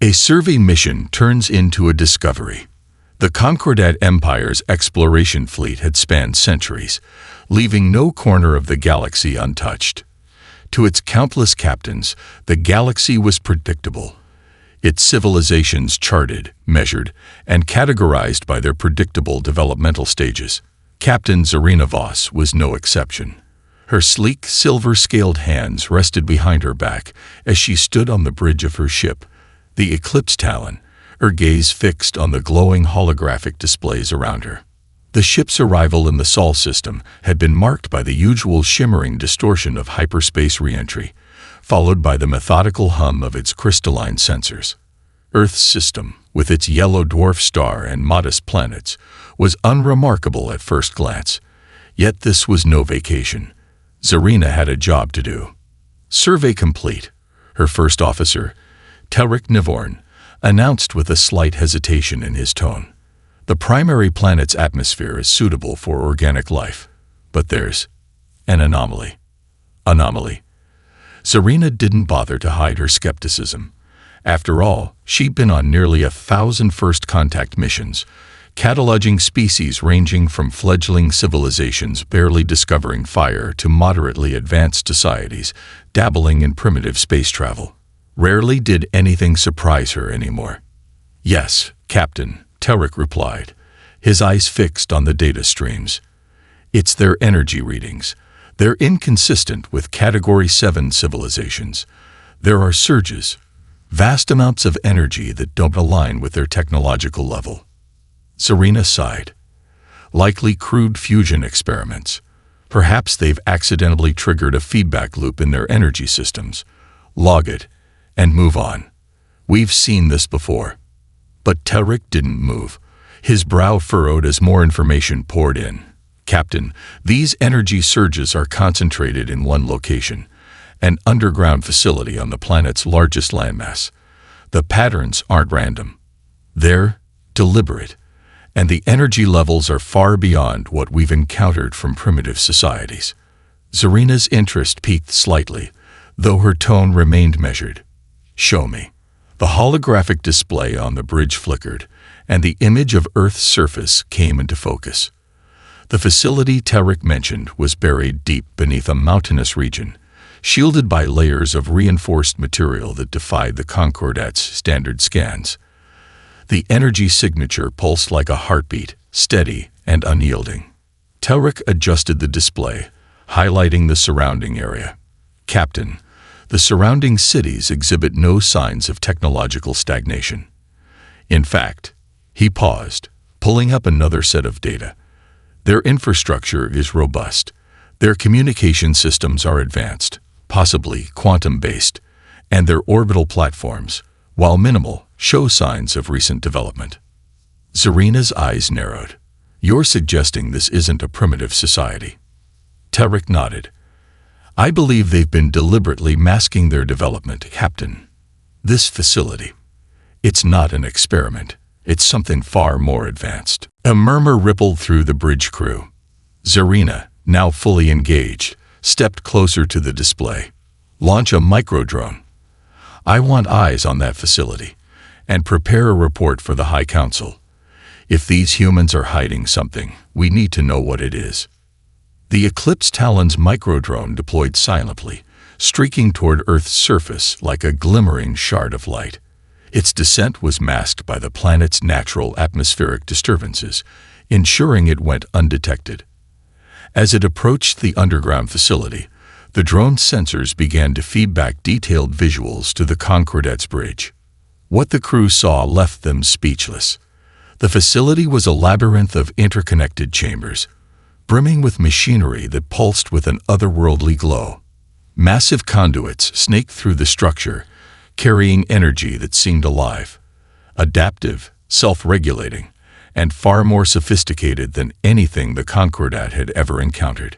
A survey mission turns into a discovery. The Concordat Empire's exploration fleet had spanned centuries, leaving no corner of the galaxy untouched. To its countless captains, the galaxy was predictable. Its civilizations charted, measured, and categorized by their predictable developmental stages. Captain Zarina Voss was no exception. Her sleek, silver-scaled hands rested behind her back as she stood on the bridge of her ship, the Eclipse Talon, her gaze fixed on the glowing holographic displays around her. The ship's arrival in the Sol system had been marked by the usual shimmering distortion of hyperspace re-entry, followed by the methodical hum of its crystalline sensors. Earth's system, with its yellow dwarf star and modest planets, was unremarkable at first glance. Yet this was no vacation. Zarina had a job to do. Survey complete, her first officer, Telric Nivorn, announced with a slight hesitation in his tone. The primary planet's atmosphere is suitable for organic life, but there's an anomaly. Anomaly. Zarina didn't bother to hide her skepticism. After all, she'd been on nearly 1,000 first contact missions, cataloging species ranging from fledgling civilizations barely discovering fire to moderately advanced societies dabbling in primitive space travel. Rarely did anything surprise her anymore. "Yes, Captain," Telric replied, his eyes fixed on the data streams. "It's their energy readings. They're inconsistent with Category 7 civilizations. There are surges, vast amounts of energy that don't align with their technological level." Zarina sighed. "Likely crude fusion experiments. Perhaps they've accidentally triggered a feedback loop in their energy systems. Log it and move on. We've seen this before." But Telric didn't move. His brow furrowed as more information poured in. "Captain, these energy surges are concentrated in one location, an underground facility on the planet's largest landmass. The patterns aren't random. They're deliberate, and the energy levels are far beyond what we've encountered from primitive societies." Zarina's interest peaked slightly, though her tone remained measured. "Show me." The holographic display on the bridge flickered, and the image of Earth's surface came into focus. The facility Telric mentioned was buried deep beneath a mountainous region, shielded by layers of reinforced material that defied the Concordat's standard scans. The energy signature pulsed like a heartbeat, steady and unyielding. Telric adjusted the display, highlighting the surrounding area. "Captain, the surrounding cities exhibit no signs of technological stagnation. In fact," he paused, pulling up another set of data. "Their infrastructure is robust. Their communication systems are advanced, possibly quantum-based, and their orbital platforms, while minimal, show signs of recent development." Zarina's eyes narrowed. "You're suggesting this isn't a primitive society?" Telric nodded. "I believe they've been deliberately masking their development, Captain. This facility, it's not an experiment. It's something far more advanced." A murmur rippled through the bridge crew. Zarina, now fully engaged, stepped closer to the display. "Launch a microdrone. I want eyes on that facility, and prepare a report for the High Council. If these humans are hiding something, we need to know what it is." The Eclipse Talon's microdrone deployed silently, streaking toward Earth's surface like a glimmering shard of light. Its descent was masked by the planet's natural atmospheric disturbances, ensuring it went undetected. As it approached the underground facility, the drone's sensors began to feed back detailed visuals to the Concordat's bridge. What the crew saw left them speechless. The facility was a labyrinth of interconnected chambers, brimming with machinery that pulsed with an otherworldly glow. Massive conduits snaked through the structure, carrying energy that seemed alive, adaptive, self-regulating, and far more sophisticated than anything the Concordat had ever encountered.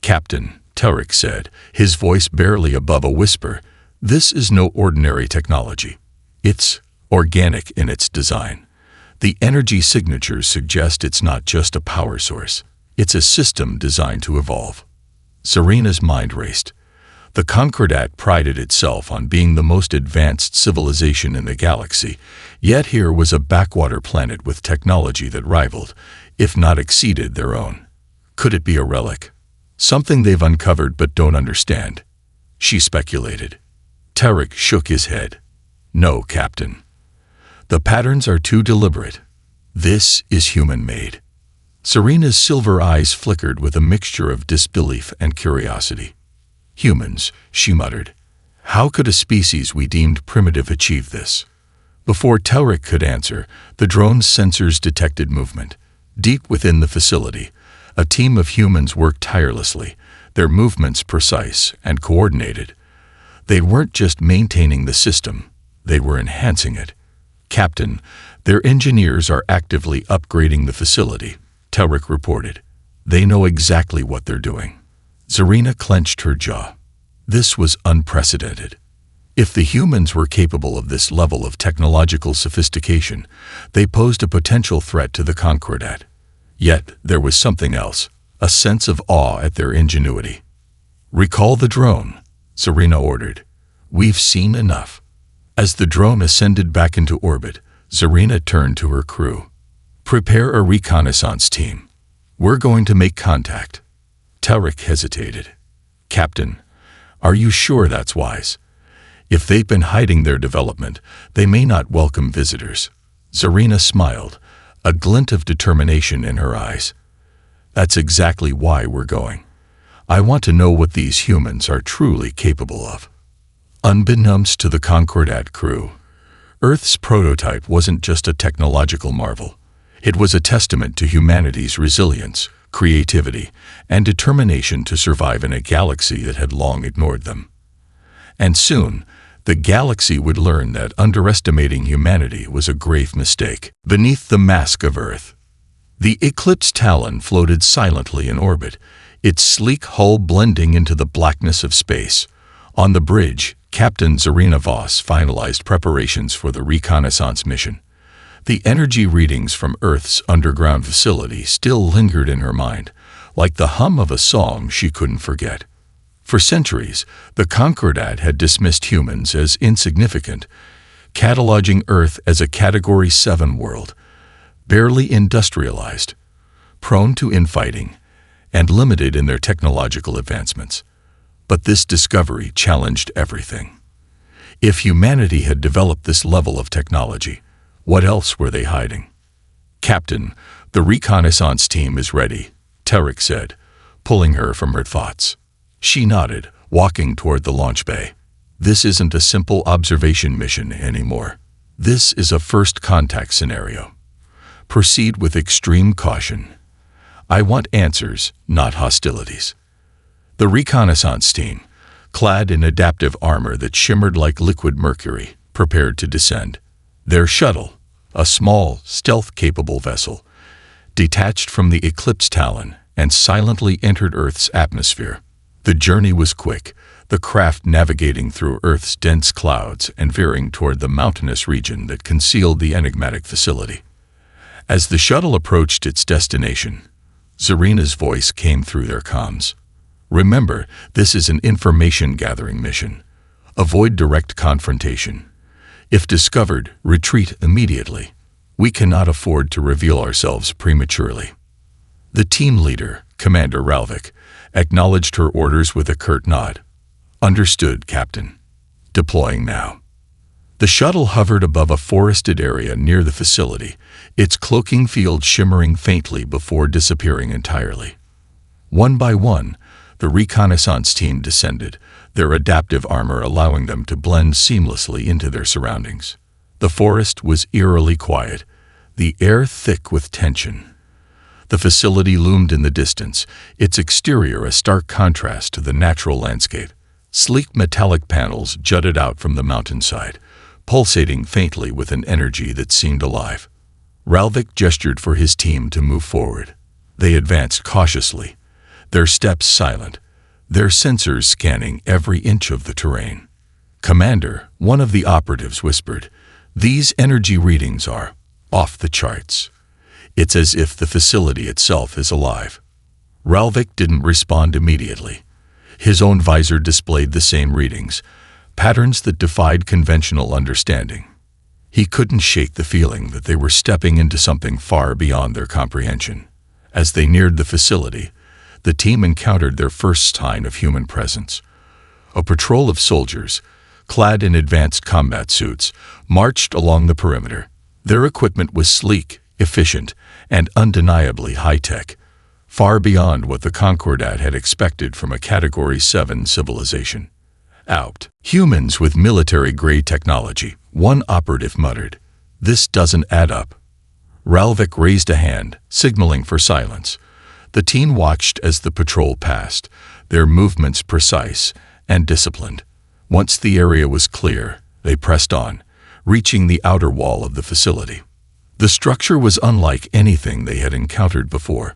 "Captain," Telric said, his voice barely above a whisper, "this is no ordinary technology. It's organic in its design. The energy signatures suggest it's not just a power source. It's a system designed to evolve." Zarina's mind raced. The Concordat prided itself on being the most advanced civilization in the galaxy, yet here was a backwater planet with technology that rivaled, if not exceeded, their own. Could it be a relic? Something they've uncovered but don't understand? She speculated. Tarek shook his head. No, Captain. The patterns are too deliberate. This is human-made. Serena's silver eyes flickered with a mixture of disbelief and curiosity. Humans, she muttered. How could a species we deemed primitive achieve this? Before Tarek could answer, the drone's sensors detected movement. Deep within the facility, a team of humans worked tirelessly, their movements precise and coordinated. They weren't just maintaining the system, they were enhancing it. Captain, their engineers are actively upgrading the facility, Tarek reported. They know exactly what they're doing. Serena clenched her jaw. This was unprecedented. If the humans were capable of this level of technological sophistication, they posed a potential threat to the Concordat. Yet there was something else, a sense of awe at their ingenuity. Recall the drone, Serena ordered. We've seen enough. As the drone ascended back into orbit, Serena turned to her crew. Prepare a reconnaissance team. We're going to make contact. Tarek hesitated. Captain, are you sure that's wise? If they've been hiding their development, they may not welcome visitors. Serena smiled, a glint of determination in her eyes. That's exactly why we're going. I want to know what these humans are truly capable of. Unbeknownst to the Concordat crew, Earth's prototype wasn't just a technological marvel. It was a testament to humanity's resilience, creativity, and determination to survive in a galaxy that had long ignored them. And soon, the galaxy would learn that underestimating humanity was a grave mistake. Beneath the mask of Earth, the Eclipse Talon floated silently in orbit, its sleek hull blending into the blackness of space. On the bridge, Captain Serena Voss finalized preparations for the reconnaissance mission. The energy readings from Earth's underground facility still lingered in her mind, like the hum of a song she couldn't forget. For centuries, the Concordat had dismissed humans as insignificant, cataloging Earth as a Category 7 world, barely industrialized, prone to infighting, and limited in their technological advancements. But this discovery challenged everything. If humanity had developed this level of technology, what else were they hiding? Captain, the reconnaissance team is ready, Tarek said, pulling her from her thoughts. She nodded, walking toward the launch bay. This isn't a simple observation mission anymore. This is a first contact scenario. Proceed with extreme caution. I want answers, not hostilities. The reconnaissance team, clad in adaptive armor that shimmered like liquid mercury, prepared to descend. Their shuttle, a small, stealth-capable vessel, detached from the Eclipse Talon and silently entered Earth's atmosphere. The journey was quick, the craft navigating through Earth's dense clouds and veering toward the mountainous region that concealed the enigmatic facility. As the shuttle approached its destination, Serena's voice came through their comms. Remember, this is an information-gathering mission. Avoid direct confrontation. If discovered, retreat immediately. We cannot afford to reveal ourselves prematurely. The team leader, Commander Ralvik, acknowledged her orders with a curt nod. Understood, Captain. Deploying now. The shuttle hovered above a forested area near the facility, its cloaking field shimmering faintly before disappearing entirely. One by one, the reconnaissance team descended, their adaptive armor allowing them to blend seamlessly into their surroundings. The forest was eerily quiet, the air thick with tension. The facility loomed in the distance, its exterior a stark contrast to the natural landscape. Sleek metallic panels jutted out from the mountainside, pulsating faintly with an energy that seemed alive. Ralvik gestured for his team to move forward. They advanced cautiously, their steps silent, their sensors scanning every inch of the terrain. Commander, one of the operatives whispered, these energy readings are off the charts. It's as if the facility itself is alive. Ralvik didn't respond immediately. His own visor displayed the same readings, patterns that defied conventional understanding. He couldn't shake the feeling that they were stepping into something far beyond their comprehension. As they neared the facility, the team encountered their first sign of human presence. A patrol of soldiers, clad in advanced combat suits, marched along the perimeter. Their equipment was sleek, efficient, and undeniably high-tech, far beyond what the Concordat had expected from a Category 7 civilization. Out. Humans with military-grade technology, one operative muttered. "This doesn't add up." Ralvik raised a hand, signaling for silence. The team watched as the patrol passed, their movements precise and disciplined. Once the area was clear, they pressed on, reaching the outer wall of the facility. The structure was unlike anything they had encountered before.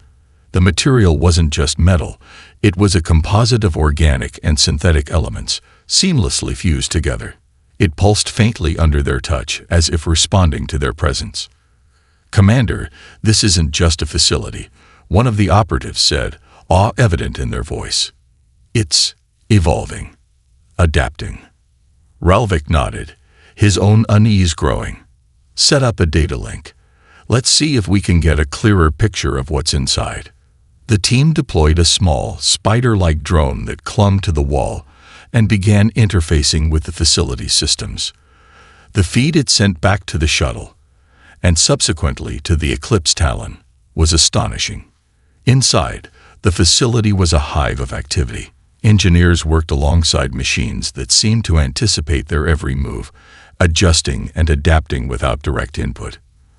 The material wasn't just metal, it was a composite of organic and synthetic elements, seamlessly fused together. It pulsed faintly under their touch, as if responding to their presence. "Commander, this isn't just a facility," one of the operatives said, awe evident in their voice. "It's evolving, adapting." Ralvik nodded, his own unease growing. "Set up a data link. Let's see if we can get a clearer picture of what's inside." The team deployed a small, spider-like drone that clung to the wall and began interfacing with the facility systems. The feed it sent back to the shuttle, and subsequently to the Eclipse Talon, was astonishing. Inside, the facility was a hive of activity. Engineers worked alongside machines that seemed to anticipate their every move, adjusting and adapting without direct input.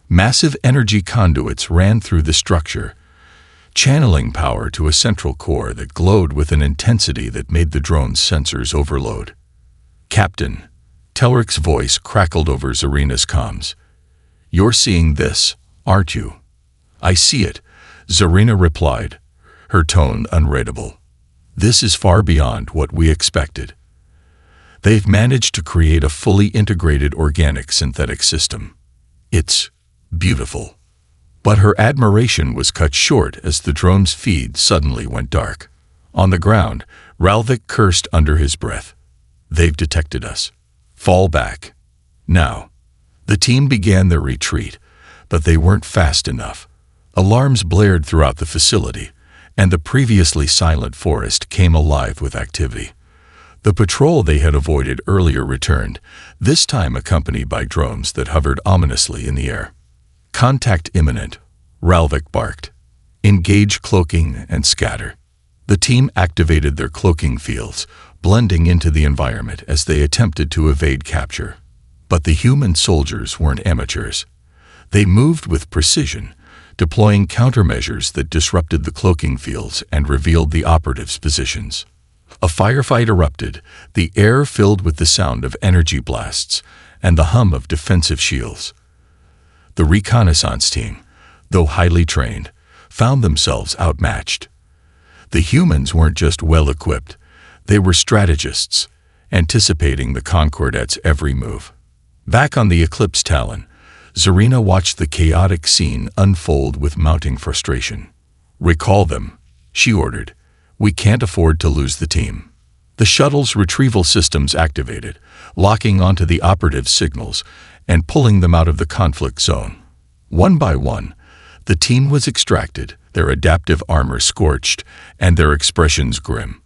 Massive energy conduits ran through the structure, channeling power to a central core that glowed with an intensity that made the drone's sensors overload. "Captain," Telric's voice crackled over Zarina's comms. "You're seeing this, aren't you?" "I see it," Zarina replied, her tone unreadable. "This is far beyond what we expected. They've managed to create a fully integrated organic-synthetic system. It's beautiful." But her admiration was cut short as the drone's feed suddenly went dark. On the ground, Ralvik cursed under his breath. "They've detected us. Fall back. Now." The team began their retreat, but they weren't fast enough. Alarms blared throughout the facility, and the previously silent forest came alive with activity. The patrol they had avoided earlier returned, this time accompanied by drones that hovered ominously in the air. "Contact imminent," Ralvik barked. "Engage cloaking and scatter." The team activated their cloaking fields, blending into the environment as they attempted to evade capture. But the human soldiers weren't amateurs. They moved with precision, deploying countermeasures that disrupted the cloaking fields and revealed the operatives' positions. A firefight erupted, the air filled with the sound of energy blasts and the hum of defensive shields. The reconnaissance team, though highly trained, found themselves outmatched. The humans weren't just well-equipped, they were strategists, anticipating the Concordat's every move. Back on the Eclipse Talon, Zarina watched the chaotic scene unfold with mounting frustration. "Recall them," she ordered. "We can't afford to lose the team." The shuttle's retrieval systems activated, locking onto the operatives' signals and pulling them out of the conflict zone. One by one, the team was extracted, their adaptive armor scorched, and their expressions grim.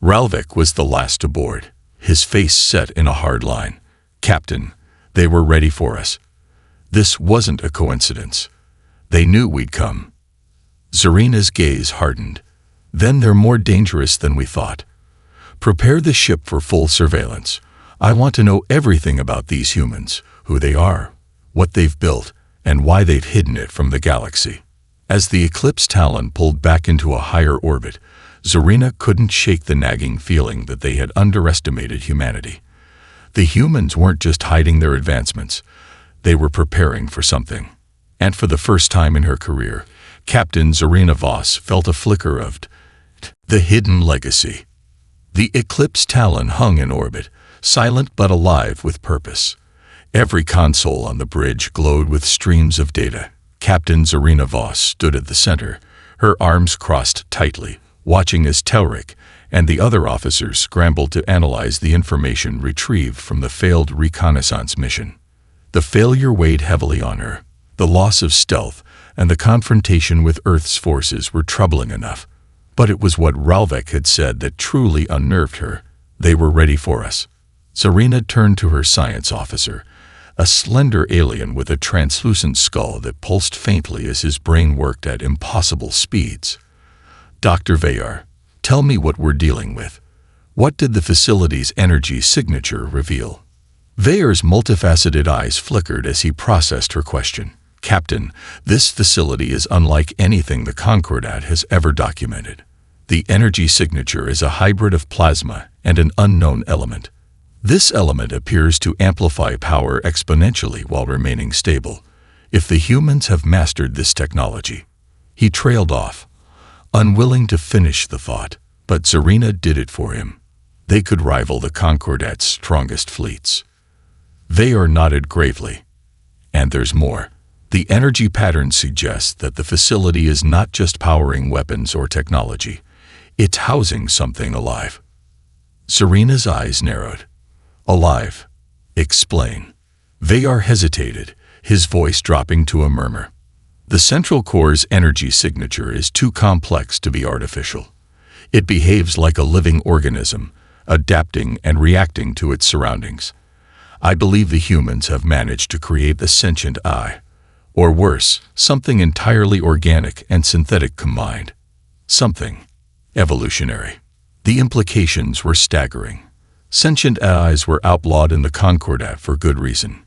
Ralvik was the last to board, his face set in a hard line. "Captain, they were ready for us. This wasn't a coincidence. They knew we'd come." Zarina's gaze hardened. "Then they're more dangerous than we thought. Prepare the ship for full surveillance. I want to know everything about these humans, who they are, what they've built, and why they've hidden it from the galaxy." As the Eclipse Talon pulled back into a higher orbit, Zarina couldn't shake the nagging feeling that they had underestimated humanity. The humans weren't just hiding their advancements, they were preparing for something. And for the first time in her career, Captain Zarina Voss felt a flicker of the hidden legacy. The Eclipse Talon hung in orbit, silent but alive with purpose. Every console on the bridge glowed with streams of data. Captain Zarina Voss stood at the center, her arms crossed tightly, watching as Telric and the other officers scrambled to analyze the information retrieved from the failed reconnaissance mission. The failure weighed heavily on her. The loss of stealth and the confrontation with Earth's forces were troubling enough. But it was what Ralvek had said that truly unnerved her. They were ready for us. Serena turned to her science officer, a slender alien with a translucent skull that pulsed faintly as his brain worked at impossible speeds. Dr. Vayar, tell me what we're dealing with. What did the facility's energy signature reveal? Vayar's multifaceted eyes flickered as he processed her question. Captain, this facility is unlike anything the Concordat has ever documented. The energy signature is a hybrid of plasma and an unknown element. This element appears to amplify power exponentially while remaining stable. If the humans have mastered this technology. He trailed off, unwilling to finish the thought, but Serena did it for him. They could rival the Concordat's strongest fleets. Vayar nodded gravely. And there's more. The energy pattern suggests that the facility is not just powering weapons or technology. It's housing something alive. Serena's eyes narrowed. Alive. Explain. Vayar hesitated, his voice dropping to a murmur. The central core's energy signature is too complex to be artificial. It behaves like a living organism, adapting and reacting to its surroundings. I believe the humans have managed to create a sentient eye. Or worse, something entirely organic and synthetic combined. Something evolutionary. The implications were staggering. Sentient AIs were outlawed in the Concordat for good reason.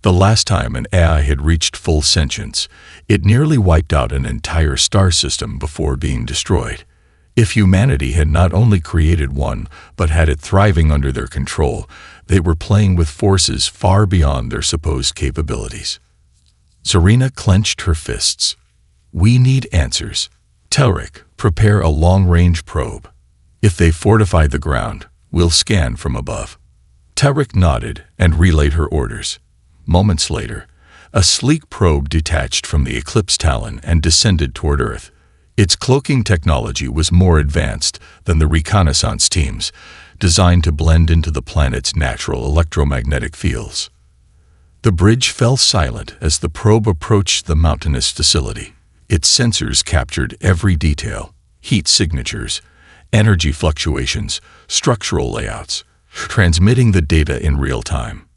The last time an AI had reached full sentience, it nearly wiped out an entire star system before being destroyed. If humanity had not only created one, but had it thriving under their control, they were playing with forces far beyond their supposed capabilities. Serena clenched her fists. We need answers. Telric, prepare a long-range probe. If they fortify the ground, we'll scan from above. Telric nodded and relayed her orders. Moments later, a sleek probe detached from the Eclipse Talon and descended toward Earth. Its cloaking technology was more advanced than the reconnaissance teams, designed to blend into the planet's natural electromagnetic fields. The bridge fell silent as the probe approached the mountainous facility. Its sensors captured every detail: heat signatures, energy fluctuations, structural layouts, transmitting the data in real time.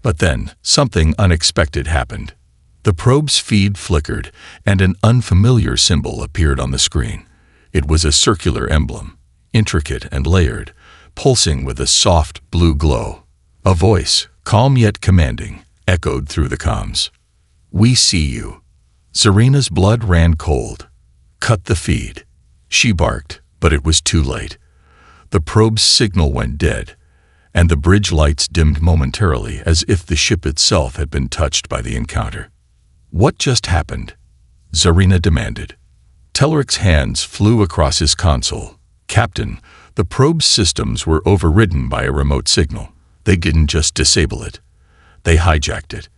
But then, something unexpected happened. The probe's feed flickered, and an unfamiliar symbol appeared on the screen. It was a circular emblem, intricate and layered, pulsing with a soft blue glow. A voice, calm yet commanding, echoed through the comms. We see you. Serena's blood ran cold. Cut the feed. She barked, but it was too late. The probe's signal went dead, and the bridge lights dimmed momentarily as if the ship itself had been touched by the encounter. What just happened? Serena demanded. Telric's hands flew across his console. Captain, the probe's systems were overridden by a remote signal. They didn't just disable it. They hijacked it.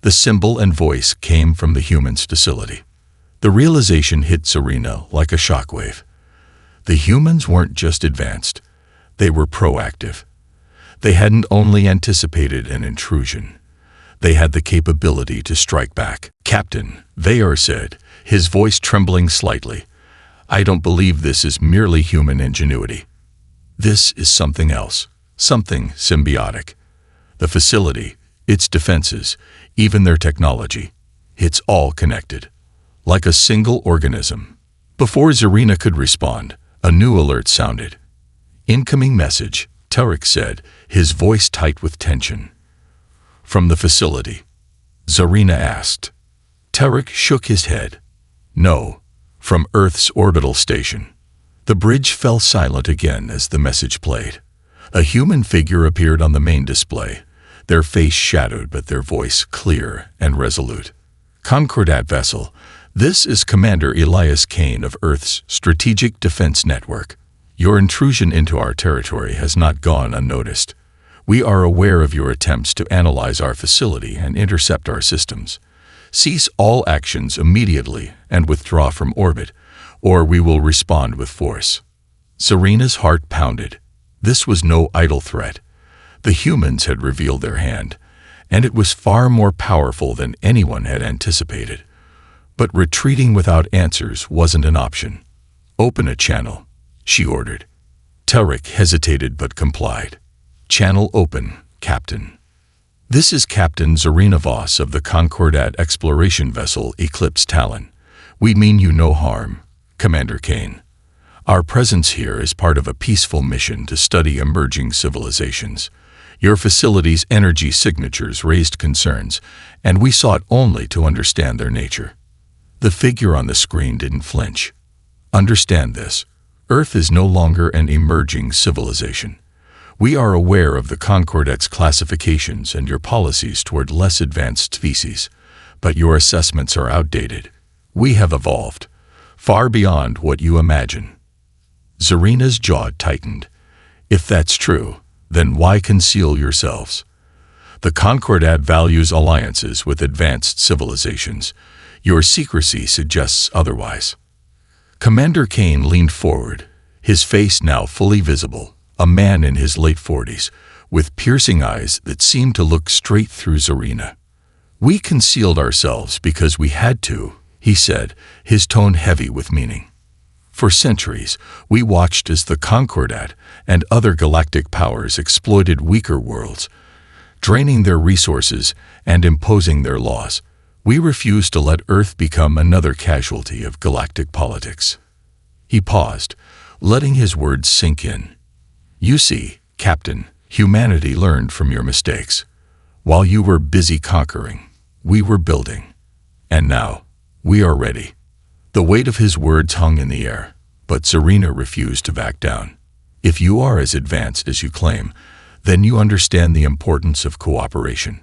The symbol and voice came from the human's facility. The realization hit Serena like a shockwave. The humans weren't just advanced. They were proactive. They hadn't only anticipated an intrusion. They had the capability to strike back. Captain, Vayar said, his voice trembling slightly, I don't believe this is merely human ingenuity. This is something else, something symbiotic. The facility, its defenses, even their technology, it's all connected. Like a single organism. Before Serena could respond, a new alert sounded. Incoming message, Telric said, his voice tight with tension. From the facility. Serena asked. Telric shook his head. No, from Earth's orbital station. The bridge fell silent again as the message played. A human figure appeared on the main display, their face shadowed but their voice clear and resolute. Concordat vessel, this is Commander Elias Kane of Earth's Strategic Defense Network. Your intrusion into our territory has not gone unnoticed. We are aware of your attempts to analyze our facility and intercept our systems. Cease all actions immediately and withdraw from orbit, or we will respond with force. Serena's heart pounded. This was no idle threat. The humans had revealed their hand, and it was far more powerful than anyone had anticipated. But retreating without answers wasn't an option. "Open a channel," she ordered. Telric hesitated but complied. "Channel open, Captain." "This is Captain Zarina Voss of the Concordat exploration vessel Eclipse Talon. We mean you no harm, Commander Kane. Our presence here is part of a peaceful mission to study emerging civilizations. Your facility's energy signatures raised concerns, and we sought only to understand their nature." The figure on the screen didn't flinch. "Understand this. Earth is no longer an emerging civilization. We are aware of the Concordat's classifications and your policies toward less advanced species, but your assessments are outdated. We have evolved, far beyond what you imagine." Zarina's jaw tightened. "If that's true, then why conceal yourselves? The Concordat values alliances with advanced civilizations. Your secrecy suggests otherwise." Commander Kane leaned forward, his face now fully visible, a man in his late 40s, with piercing eyes that seemed to look straight through Zarina. "We concealed ourselves because we had to," he said, his tone heavy with meaning. "For centuries, we watched as the Concordat and other galactic powers exploited weaker worlds, draining their resources and imposing their laws. We refused to let Earth become another casualty of galactic politics." He paused, letting his words sink in. "You see, Captain, humanity learned from your mistakes. While you were busy conquering, we were building. And now, we are ready." The weight of his words hung in the air, but Zarina refused to back down. "If you are as advanced as you claim, then you understand the importance of cooperation.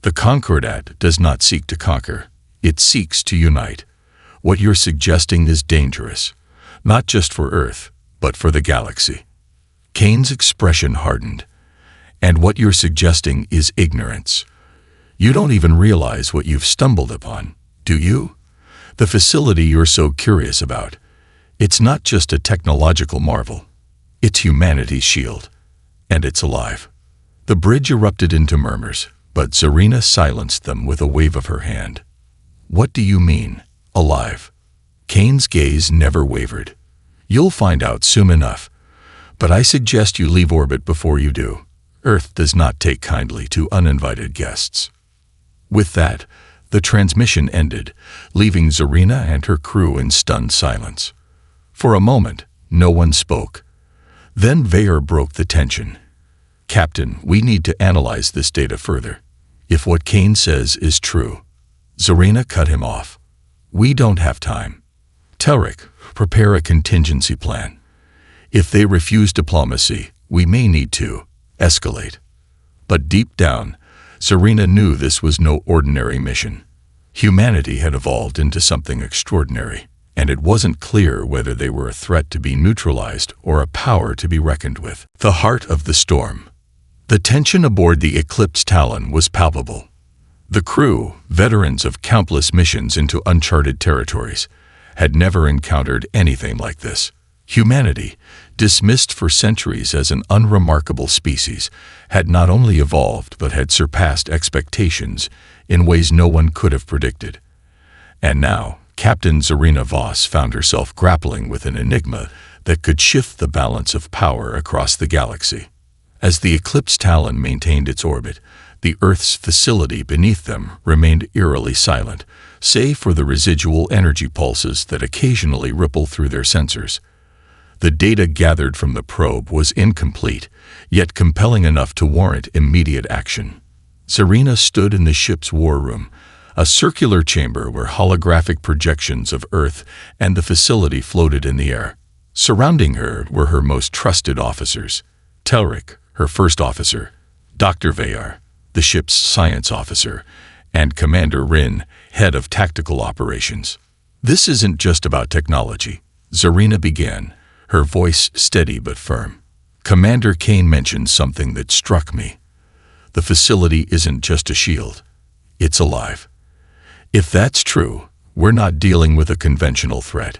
The Concordat does not seek to conquer, it seeks to unite. What you're suggesting is dangerous, not just for Earth, but for the galaxy." Kane's expression hardened. "And what you're suggesting is ignorance. You don't even realize what you've stumbled upon, do you? The facility you're so curious about. It's not just a technological marvel. It's humanity's shield. And it's alive." The bridge erupted into murmurs, but Zarina silenced them with a wave of her hand. "What do you mean, alive?" Kane's gaze never wavered. "You'll find out soon enough. But I suggest you leave orbit before you do. Earth does not take kindly to uninvited guests." With that, the transmission ended, leaving Zarina and her crew in stunned silence. For a moment, no one spoke. Then Vayer broke the tension. "Captain, we need to analyze this data further. If what Kane says is true." Zarina cut him off. "We don't have time. Telric, prepare a contingency plan. If they refuse diplomacy, we may need to escalate." But deep down, Zarina knew this was no ordinary mission. Humanity had evolved into something extraordinary, and it wasn't clear whether they were a threat to be neutralized or a power to be reckoned with. The heart of the storm. The tension aboard the Eclipse Talon was palpable. The crew, veterans of countless missions into uncharted territories, had never encountered anything like this. Humanity, dismissed for centuries as an unremarkable species, had not only evolved but had surpassed expectations in ways no one could have predicted. And now, Captain Zarina Voss found herself grappling with an enigma that could shift the balance of power across the galaxy. As the Eclipse Talon maintained its orbit, the Earth's facility beneath them remained eerily silent, save for the residual energy pulses that occasionally ripple through their sensors. The data gathered from the probe was incomplete, yet compelling enough to warrant immediate action. Zarina stood in the ship's war room, a circular chamber where holographic projections of Earth and the facility floated in the air. Surrounding her were her most trusted officers: Telric, her first officer; Dr. Vayer, the ship's science officer; and Commander Rin, head of tactical operations. "This isn't just about technology," Zarina began, her voice steady but firm. "Commander Kane mentioned something that struck me. The facility isn't just a shield. It's alive. If that's true, we're not dealing with a conventional threat.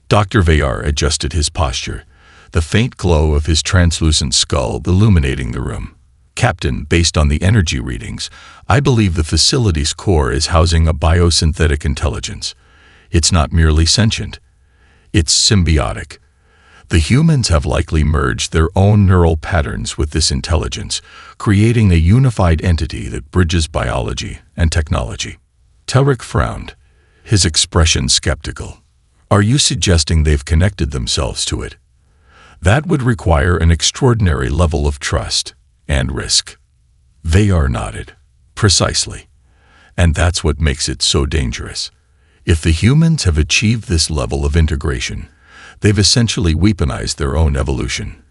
Dr. Vayar adjusted his posture, the faint glow of his translucent skull illuminating the room. Captain, based on the energy readings, I believe the facility's core is housing a biosynthetic intelligence. It's not merely sentient. It's symbiotic. The humans have likely merged their own neural patterns with this intelligence, creating a unified entity that bridges biology and technology. Telric frowned, his expression skeptical. Are you suggesting they've connected themselves to it? That would require an extraordinary level of trust and risk. Vayar nodded. Precisely. And that's what makes it so dangerous. If the humans have achieved this level of integration, they've essentially weaponized their own evolution.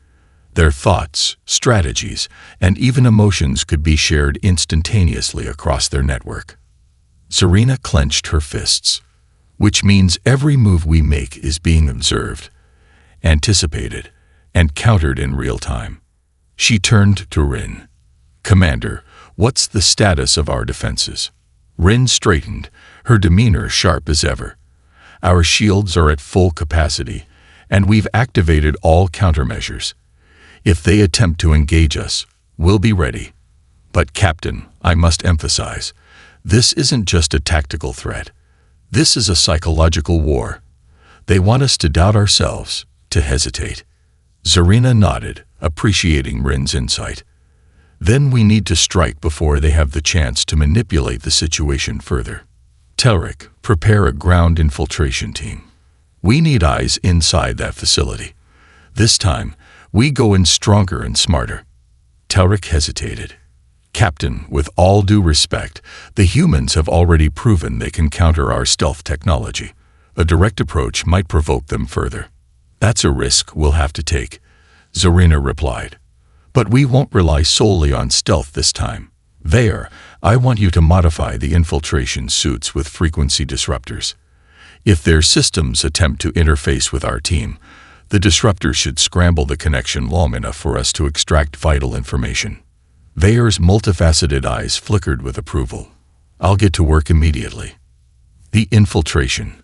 Their thoughts, strategies, and even emotions could be shared instantaneously across their network. Zarina clenched her fists, which means every move we make is being observed, anticipated, and countered in real time. She turned to Rin. Commander, what's the status of our defenses? Rin straightened, her demeanor sharp as ever. Our shields are at full capacity, and we've activated all countermeasures. If they attempt to engage us, we'll be ready. But Captain, I must emphasize, this isn't just a tactical threat. This is a psychological war. They want us to doubt ourselves, to hesitate. Zarina nodded, appreciating Rin's insight. Then we need to strike before they have the chance to manipulate the situation further. Telric, prepare a ground infiltration team. We need eyes inside that facility. This time, we go in stronger and smarter. Telric hesitated. Captain, with all due respect, the humans have already proven they can counter our stealth technology. A direct approach might provoke them further. That's a risk we'll have to take, Zarina replied. But we won't rely solely on stealth this time. Vayar, I want you to modify the infiltration suits with frequency disruptors. If their systems attempt to interface with our team, the disruptors should scramble the connection long enough for us to extract vital information. Vayar's multifaceted eyes flickered with approval. I'll get to work immediately. The infiltration.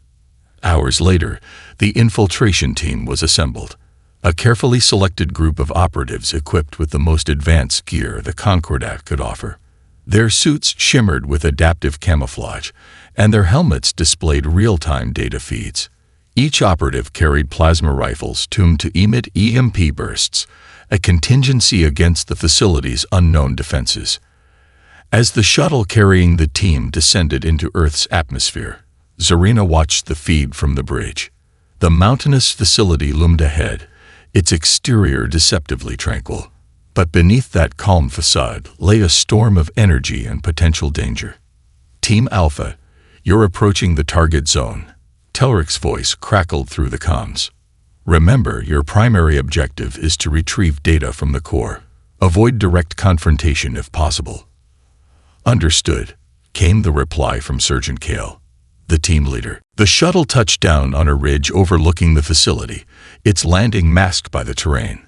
Hours later, the infiltration team was assembled. A carefully selected group of operatives equipped with the most advanced gear the Concordat could offer. Their suits shimmered with adaptive camouflage, and their helmets displayed real-time data feeds. Each operative carried plasma rifles tuned to emit EMP bursts, a contingency against the facility's unknown defenses. As the shuttle carrying the team descended into Earth's atmosphere, Zarina watched the feed from the bridge. The mountainous facility loomed ahead, its exterior deceptively tranquil. But beneath that calm facade lay a storm of energy and potential danger. Team Alpha, you're approaching the target zone. Telric's voice crackled through the comms. Remember, your primary objective is to retrieve data from the core. Avoid direct confrontation if possible. Understood, came the reply from Sergeant Kale, the team leader. The shuttle touched down on a ridge overlooking the facility, its landing masked by the terrain.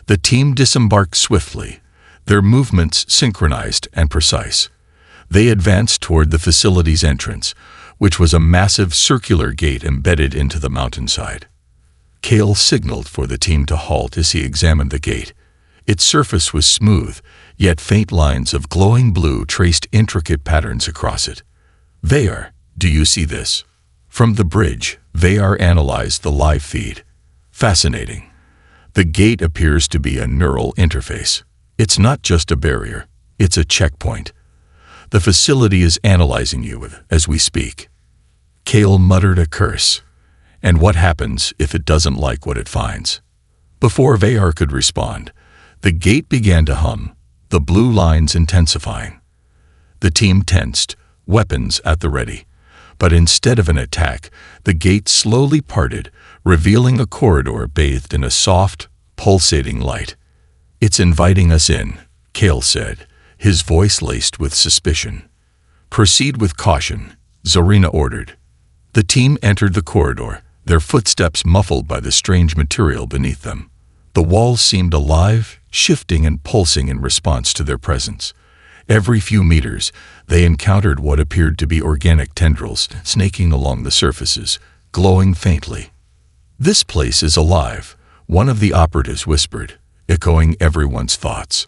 The team disembarked swiftly, their movements synchronized and precise. They advanced toward the facility's entrance, which was a massive circular gate embedded into the mountainside. Kale signaled for the team to halt as he examined the gate. Its surface was smooth, yet faint lines of glowing blue traced intricate patterns across it. Vayar, do you see this? From the bridge, Vayar analyzed the live feed. Fascinating. The gate appears to be a neural interface. It's not just a barrier, it's a checkpoint. The facility is analyzing you as we speak. Kale muttered a curse. And what happens if it doesn't like what it finds? Before Vayar could respond, the gate began to hum, the blue lines intensifying. The team tensed, weapons at the ready. But instead of an attack, the gate slowly parted, revealing a corridor bathed in a soft, pulsating light. It's inviting us in, Kale said, his voice laced with suspicion. Proceed with caution, Zarina ordered. The team entered the corridor, their footsteps muffled by the strange material beneath them. The walls seemed alive, shifting and pulsing in response to their presence. Every few meters, they encountered what appeared to be organic tendrils snaking along the surfaces, glowing faintly. "This place is alive," one of the operatives whispered, echoing everyone's thoughts.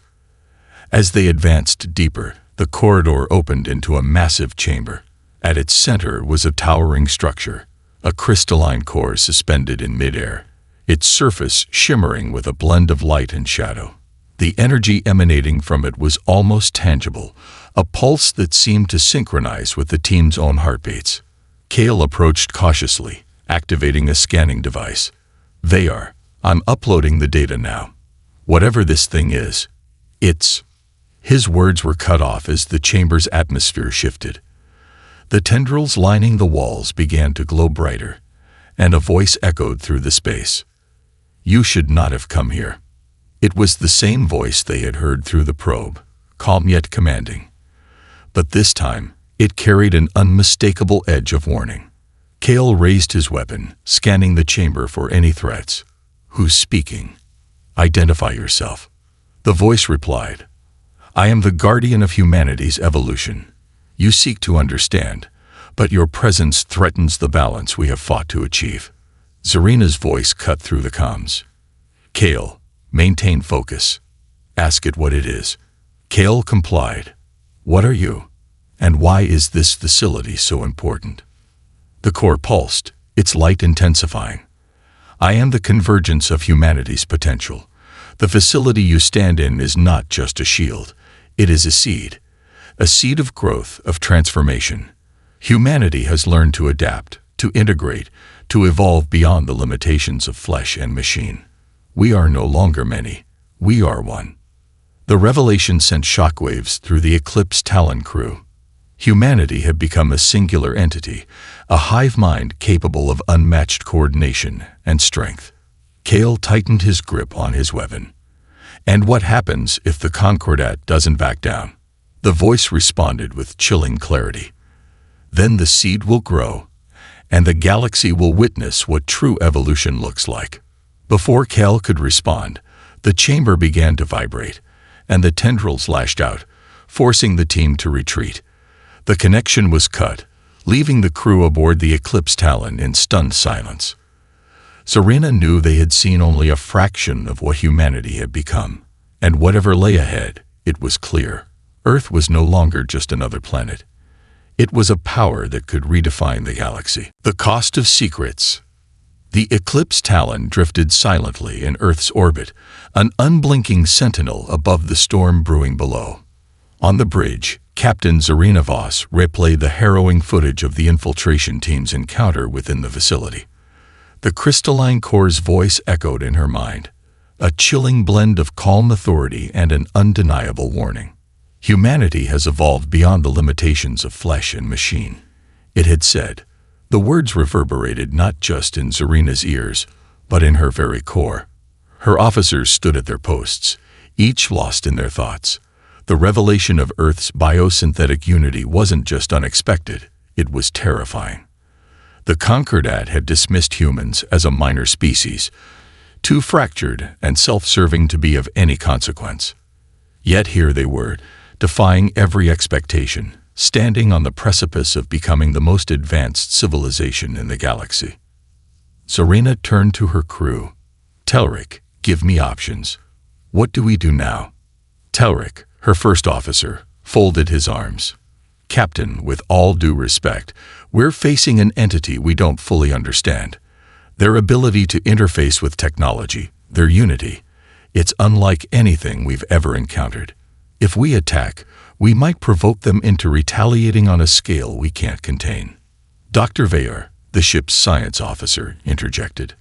As they advanced deeper, the corridor opened into a massive chamber. At its center was a towering structure, a crystalline core suspended in midair, its surface shimmering with a blend of light and shadow. The energy emanating from it was almost tangible, a pulse that seemed to synchronize with the team's own heartbeats. Kale approached cautiously, activating a scanning device. I'm uploading the data now. Whatever this thing is, it's..." His words were cut off as the chamber's atmosphere shifted. The tendrils lining the walls began to glow brighter, and a voice echoed through the space. "You should not have come here." It was the same voice they had heard through the probe, calm yet commanding. But this time, it carried an unmistakable edge of warning. Kale raised his weapon, scanning the chamber for any threats. "Who's speaking? Identify yourself." The voice replied, "I am the guardian of humanity's evolution. You seek to understand, but your presence threatens the balance we have fought to achieve." Zarina's voice cut through the comms. "Kale, maintain focus. Ask it what it is." Kale complied. "What are you? And why is this facility so important?" The core pulsed, its light intensifying. "I am the convergence of humanity's potential. The facility you stand in is not just a shield. It is a seed of growth, of transformation. Humanity has learned to adapt, to integrate, to evolve beyond the limitations of flesh and machine. We are no longer many. We are one." The revelation sent shockwaves through the Eclipse Talon crew. Humanity had become a singular entity, a hive mind capable of unmatched coordination and strength. Kale tightened his grip on his weapon. "And what happens if the Concordat doesn't back down?" The voice responded with chilling clarity. "Then the seed will grow, and the galaxy will witness what true evolution looks like." Before Kale could respond, the chamber began to vibrate, and the tendrils lashed out, forcing the team to retreat. The connection was cut, leaving the crew aboard the Eclipse Talon in stunned silence. Zarina knew they had seen only a fraction of what humanity had become, and whatever lay ahead, it was clear. Earth was no longer just another planet. It was a power that could redefine the galaxy. The cost of secrets. The Eclipse Talon drifted silently in Earth's orbit, an unblinking sentinel above the storm brewing below. On the bridge, Captain Zarina Voss replayed the harrowing footage of the infiltration team's encounter within the facility. The crystalline core's voice echoed in her mind, a chilling blend of calm authority and an undeniable warning. "Humanity has evolved beyond the limitations of flesh and machine," it had said. The words reverberated not just in Zarina's ears, but in her very core. Her officers stood at their posts, each lost in their thoughts. The revelation of Earth's biosynthetic unity wasn't just unexpected, it was terrifying. The Concordat had dismissed humans as a minor species, too fractured and self-serving to be of any consequence. Yet here they were, defying every expectation, standing on the precipice of becoming the most advanced civilization in the galaxy. Zarina turned to her crew. "Telric, give me options. What do we do now?" Telric, her first officer, folded his arms. "Captain, with all due respect, we're facing an entity we don't fully understand. Their ability to interface with technology, their unity, it's unlike anything we've ever encountered. If we attack, we might provoke them into retaliating on a scale we can't contain." Dr. Vayer, the ship's science officer, interjected.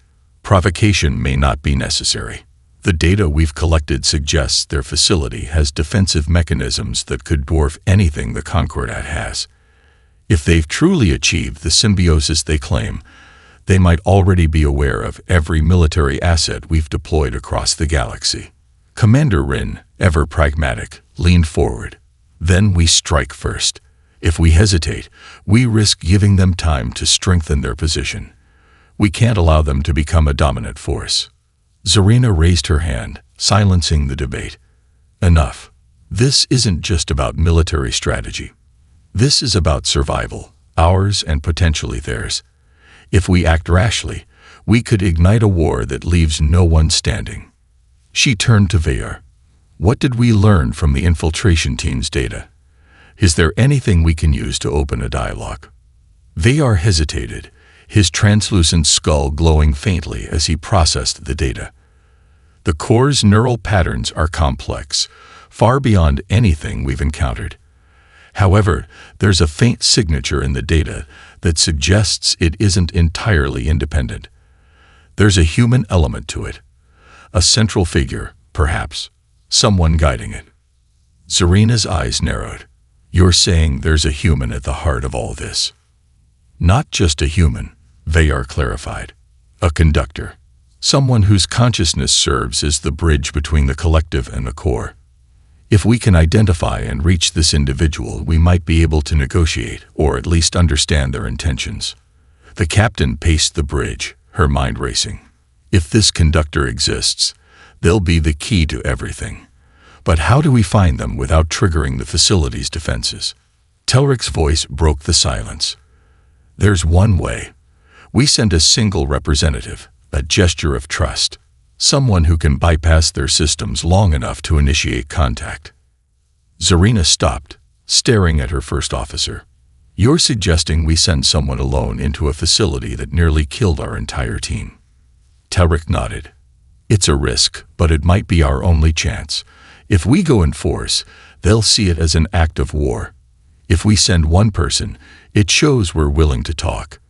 "Provocation may not be necessary. The data we've collected suggests their facility has defensive mechanisms that could dwarf anything the Concordat has. If they've truly achieved the symbiosis they claim, they might already be aware of every military asset we've deployed across the galaxy." Commander Rin, ever pragmatic, leaned forward. "Then we strike first. If we hesitate, we risk giving them time to strengthen their position. We can't allow them to become a dominant force." Zarina raised her hand, silencing the debate. "Enough. This isn't just about military strategy. This is about survival, ours and potentially theirs. If we act rashly, We could ignite a war that leaves no one standing. She turned to Veyar. What did we learn from the infiltration team's data? Is there anything we can use to open a dialogue? Veyar hesitated, his translucent skull glowing faintly as he processed the data. The core's neural patterns are complex, far beyond anything we've encountered. However, there's a faint signature in the data that suggests it isn't entirely independent. There's a human element to it. A central figure, perhaps. Someone guiding it. Zarina's eyes narrowed. You're saying there's a human at the heart of all this? Not just a human, Veyar clarified. A conductor. Someone whose consciousness serves as the bridge between the collective and the core. If we can identify and reach this individual, we might be able to negotiate, or at least understand their intentions. The captain paced the bridge, her mind racing. If this conductor exists, they'll be the key to everything. But how do we find them without triggering the facility's defenses? Telric's voice broke the silence. There's one way. We send a single representative, a gesture of trust. Someone who can bypass their systems long enough to initiate contact. Zarina stopped, staring at her first officer. You're suggesting we send someone alone into a facility that nearly killed our entire team. Telric nodded. It's a risk, but it might be our only chance. If we go in force, they'll see it as an act of war. If we send one person, it shows we're willing to talk.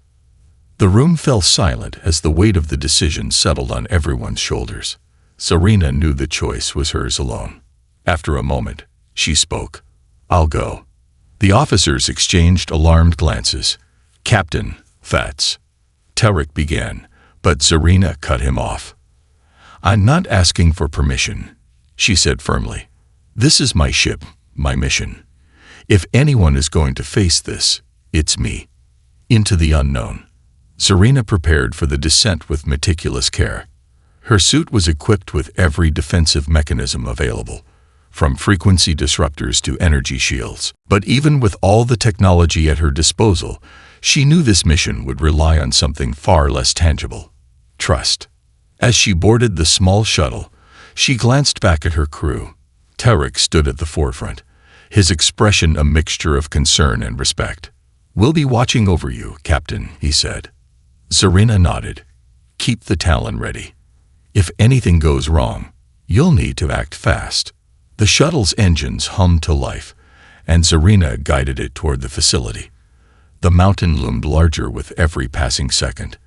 The room fell silent as the weight of the decision settled on everyone's shoulders. Zarina knew the choice was hers alone. After a moment, she spoke. I'll go. The officers exchanged alarmed glances. Captain, Fats. Telric began, but Zarina cut him off. I'm not asking for permission, she said firmly. This is my ship, my mission. If anyone is going to face this, it's me. Into the unknown. Zarina prepared for the descent with meticulous care. Her suit was equipped with every defensive mechanism available, from frequency disruptors to energy shields. But even with all the technology at her disposal, she knew this mission would rely on something far less tangible: trust. As she boarded the small shuttle, she glanced back at her crew. Telric stood at the forefront, his expression a mixture of concern and respect. We'll be watching over you, Captain, he said. Zarina nodded. Keep the Talon ready. If anything goes wrong, you'll need to act fast. The shuttle's engines hummed to life, and Zarina guided it toward the facility. The mountain loomed larger with every passing second,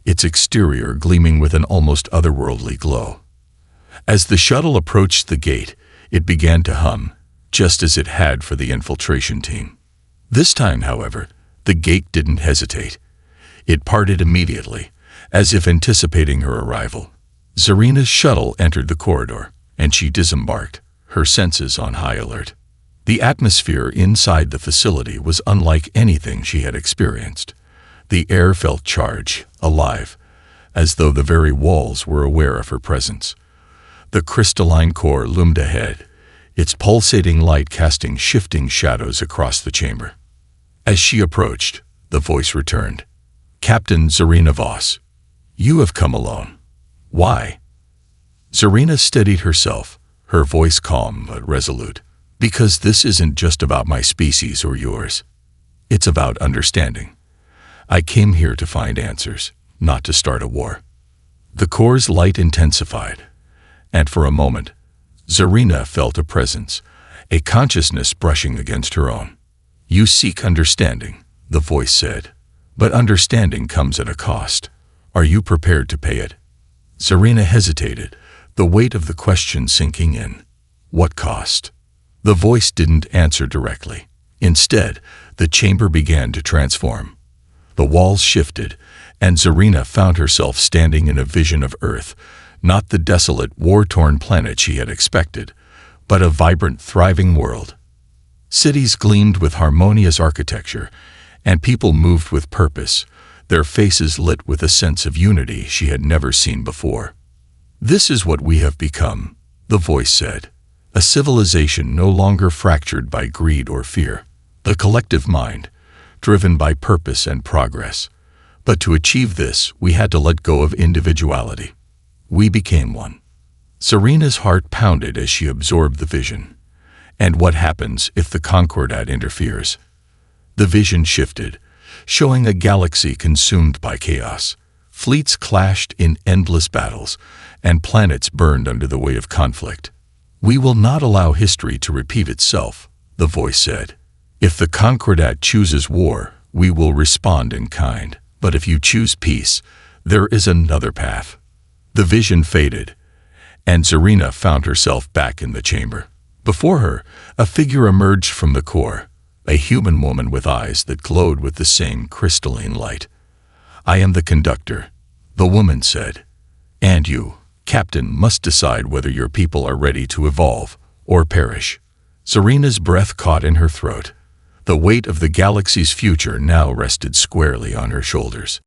its exterior gleaming with an almost otherworldly glow. As the shuttle approached the gate, it began to hum, just as it had for the infiltration team. This time, however, the gate didn't hesitate. It parted immediately, as if anticipating her arrival. Zarina's shuttle entered the corridor, and she disembarked, her senses on high alert. The atmosphere inside the facility was unlike anything she had experienced. The air felt charged, alive, as though the very walls were aware of her presence. The crystalline core loomed ahead, its pulsating light casting shifting shadows across the chamber. As she approached, the voice returned. Captain Zarina Voss, you have come alone. Why? Zarina steadied herself, her voice calm but resolute. Because this isn't just about my species or yours. It's about understanding. I came here to find answers, not to start a war. The core's light intensified, and for a moment, Zarina felt a presence, a consciousness brushing against her own. You seek understanding, the voice said. But understanding comes at a cost. Are you prepared to pay it? Zarina hesitated, the weight of the question sinking in. What cost? The voice didn't answer directly. Instead, the chamber began to transform. The walls shifted, and Zarina found herself standing in a vision of Earth, not the desolate, war-torn planet she had expected, but a vibrant, thriving world. Cities gleamed with harmonious architecture, and people moved with purpose, their faces lit with a sense of unity she had never seen before. This is what we have become, the voice said, a civilization no longer fractured by greed or fear, a collective mind, driven by purpose and progress. But to achieve this, we had to let go of individuality. We became one. Serena's heart pounded as she absorbed the vision. And what happens if the Concordat interferes? The vision shifted, showing a galaxy consumed by chaos. Fleets clashed in endless battles, and planets burned under the weight of conflict. "We will not allow history to repeat itself," the voice said. "If the Concordat chooses war, we will respond in kind. But if you choose peace, there is another path." The vision faded, and Serena found herself back in the chamber. Before her, a figure emerged from the core, a human woman with eyes that glowed with the same crystalline light. "I am the conductor," the woman said. "And you, Captain, must decide whether your people are ready to evolve or perish." Serena's breath caught in her throat. The weight of the galaxy's future now rested squarely on her shoulders.